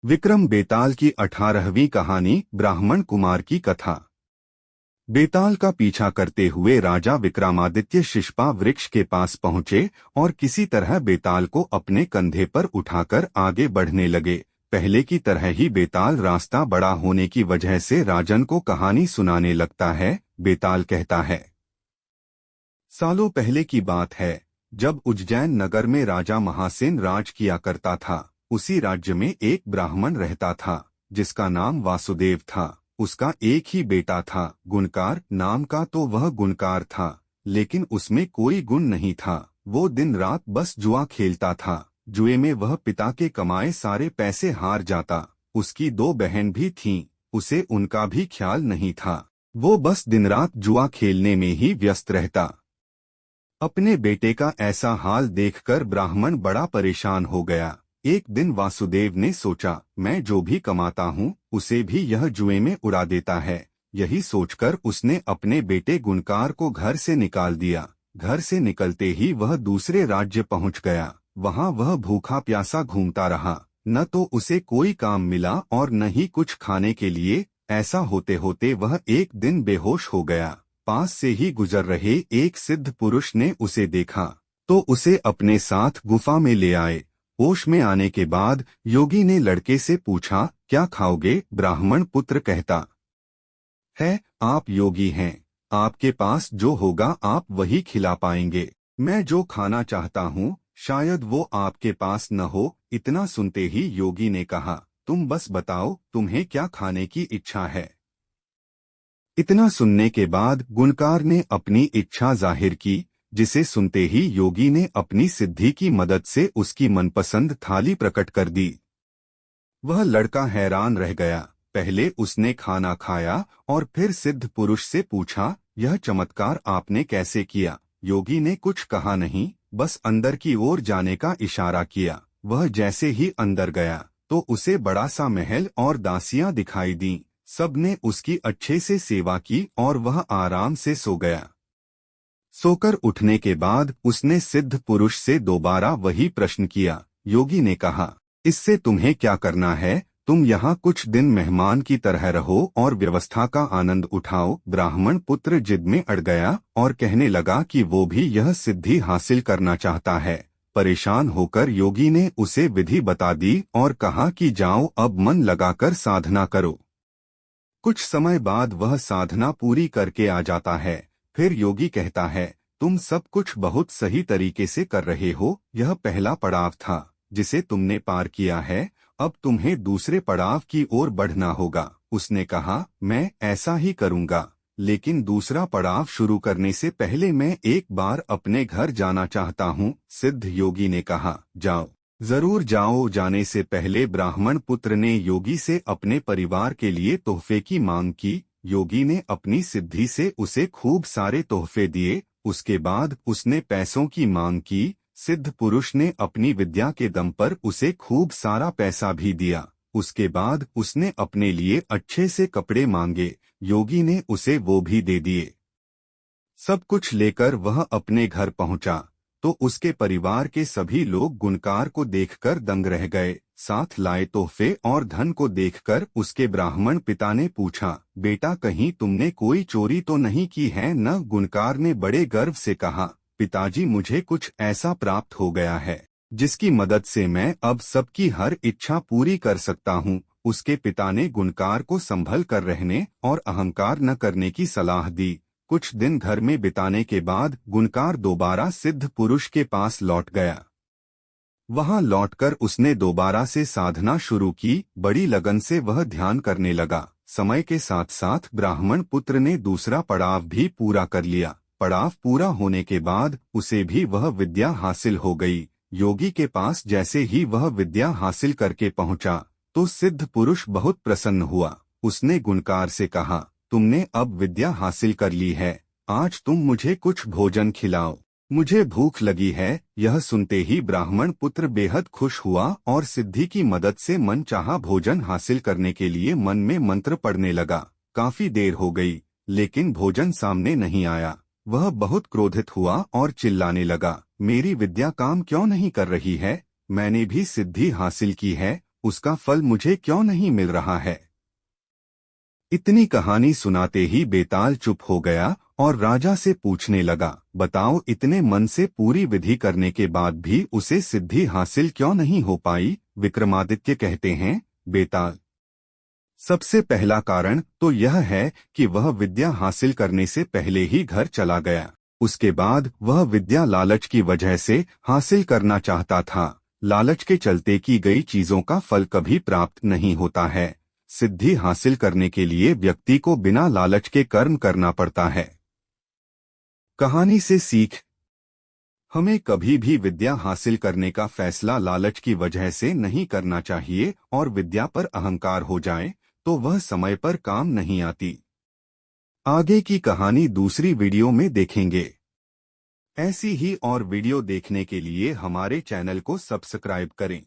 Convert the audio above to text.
विक्रम बेताल की 18वीं कहानी ब्राह्मण कुमार की कथा। बेताल का पीछा करते हुए राजा विक्रमादित्य शिशपा वृक्ष के पास पहुंचे और किसी तरह बेताल को अपने कंधे पर उठाकर आगे बढ़ने लगे। पहले की तरह ही बेताल रास्ता बड़ा होने की वजह से राजन को कहानी सुनाने लगता है। बेताल कहता है, सालों पहले की बात है, जब उज्जैन नगर में राजा महासेन राज किया करता था। उसी राज्य में एक ब्राह्मण रहता था जिसका नाम वासुदेव था। उसका एक ही बेटा था, गुणकार नाम का। तो वह गुणकार था, लेकिन उसमें कोई गुण नहीं था। वो दिन रात बस जुआ खेलता था। जुए में वह पिता के कमाए सारे पैसे हार जाता। उसकी 2 बहन भी थीं, उसे उनका भी ख्याल नहीं था। वो बस दिन रात जुआ खेलने में ही व्यस्त रहता। अपने बेटे का ऐसा हाल देखकर ब्राह्मण बड़ा परेशान हो गया। एक दिन वासुदेव ने सोचा, मैं जो भी कमाता हूँ उसे भी यह जुए में उड़ा देता है। यही सोचकर उसने अपने बेटे गुणकार को घर से निकाल दिया। घर से निकलते ही वह दूसरे राज्य पहुँच गया। वहाँ वह भूखा प्यासा घूमता रहा। न तो उसे कोई काम मिला और न ही कुछ खाने के लिए। ऐसा होते होते वह एक दिन बेहोश हो गया। पास से ही गुजर रहे एक सिद्ध पुरुष ने उसे देखा तो उसे अपने साथ गुफा में ले आए। होश में आने के बाद योगी ने लड़के से पूछा, क्या खाओगे? ब्राह्मण पुत्र कहता है, आप योगी हैं, आपके पास जो होगा आप वही खिला पाएंगे। मैं जो खाना चाहता हूँ शायद वो आपके पास न हो। इतना सुनते ही योगी ने कहा, तुम बस बताओ तुम्हें क्या खाने की इच्छा है। इतना सुनने के बाद गुणकार ने अपनी इच्छा जाहिर की, जिसे सुनते ही योगी ने अपनी सिद्धि की मदद से उसकी मनपसंद थाली प्रकट कर दी। वह लड़का हैरान रह गया। पहले उसने खाना खाया और फिर सिद्ध पुरुष से पूछा, यह चमत्कार आपने कैसे किया? योगी ने कुछ कहा नहीं, बस अंदर की ओर जाने का इशारा किया। वह जैसे ही अंदर गया तो उसे बड़ा सा महल और दासियां दिखाई दीं। सबने उसकी अच्छे से सेवा की और वह आराम से सो गया। सोकर उठने के बाद उसने सिद्ध पुरुष से दोबारा वही प्रश्न किया। योगी ने कहा, इससे तुम्हें क्या करना है? तुम यहाँ कुछ दिन मेहमान की तरह रहो और व्यवस्था का आनंद उठाओ। ब्राह्मण पुत्र जिद में अड़ गया और कहने लगा कि वो भी यह सिद्धि हासिल करना चाहता है। परेशान होकर योगी ने उसे विधि बता दी और कहा कि जाओ अब मन लगाकर साधना करो। कुछ समय बाद वह साधना पूरी करके आ जाता है। फिर योगी कहता है, तुम सब कुछ बहुत सही तरीके से कर रहे हो। यह पहला पड़ाव था जिसे तुमने पार किया है। अब तुम्हें दूसरे पड़ाव की ओर बढ़ना होगा। उसने कहा, मैं ऐसा ही करूँगा, लेकिन दूसरा पड़ाव शुरू करने से पहले मैं एक बार अपने घर जाना चाहता हूँ। सिद्ध योगी ने कहा, जाओ, जरूर जाओ। जाने से पहले ब्राह्मण पुत्र ने योगी से अपने परिवार के लिए तोहफे की मांग की। योगी ने अपनी सिद्धि से उसे खूब सारे तोहफे दिए। उसके बाद उसने पैसों की मांग की। सिद्ध पुरुष ने अपनी विद्या के दम पर उसे खूब सारा पैसा भी दिया। उसके बाद उसने अपने लिए अच्छे से कपड़े मांगे। योगी ने उसे वो भी दे दिए। सब कुछ लेकर वह अपने घर पहुंचा तो उसके परिवार के सभी लोग गुणकार को देखकर दंग रह गए। साथ लाए तोहफे और धन को देखकर उसके ब्राह्मण पिता ने पूछा, बेटा कहीं तुमने कोई चोरी तो नहीं की है न? गुणकार ने बड़े गर्व से कहा, पिताजी मुझे कुछ ऐसा प्राप्त हो गया है जिसकी मदद से मैं अब सबकी हर इच्छा पूरी कर सकता हूँ। उसके पिता ने गुणकार को संभल कर रहने और अहंकार न करने की सलाह दी। कुछ दिन घर में बिताने के बाद गुणकार दोबारा सिद्ध पुरुष के पास लौट गया। वहां लौटकर उसने दोबारा से साधना शुरू की। बड़ी लगन से वह ध्यान करने लगा। समय के साथ साथ ब्राह्मण पुत्र ने दूसरा पड़ाव भी पूरा कर लिया। पड़ाव पूरा होने के बाद उसे भी वह विद्या हासिल हो गई। योगी के पास जैसे ही वह विद्या हासिल करके पहुंचा तो सिद्ध पुरुष बहुत प्रसन्न हुआ। उसने गुणकार से कहा, तुमने अब विद्या हासिल कर ली है, आज तुम मुझे कुछ भोजन खिलाओ, मुझे भूख लगी है। यह सुनते ही ब्राह्मण पुत्र बेहद खुश हुआ और सिद्धि की मदद से मनचाहा भोजन हासिल करने के लिए मन में मंत्र पढ़ने लगा। काफी देर हो गई लेकिन भोजन सामने नहीं आया। वह बहुत क्रोधित हुआ और चिल्लाने लगा, मेरी विद्या काम क्यों नहीं कर रही है? मैंने भी सिद्धि हासिल की है उसका फल मुझे क्यों नहीं मिल रहा है? इतनी कहानी सुनाते ही बेताल चुप हो गया और राजा से पूछने लगा, बताओ, इतने मन से पूरी विधि करने के बाद भी उसे सिद्धि हासिल क्यों नहीं हो पाई? विक्रमादित्य कहते हैं, बेताल, सबसे पहला कारण तो यह है कि वह विद्या हासिल करने से पहले ही घर चला गया। उसके बाद वह विद्या लालच की वजह से हासिल करना चाहता था। लालच के चलते की गई चीजों का फल कभी प्राप्त नहीं होता है। सिद्धि हासिल करने के लिए व्यक्ति को बिना लालच के कर्म करना पड़ता है। कहानी से सीख, हमें कभी भी विद्या हासिल करने का फैसला लालच की वजह से नहीं करना चाहिए, और विद्या पर अहंकार हो जाए तो वह समय पर काम नहीं आती। आगे की कहानी दूसरी वीडियो में देखेंगे। ऐसी ही और वीडियो देखने के लिए हमारे चैनल को सब्सक्राइब करें।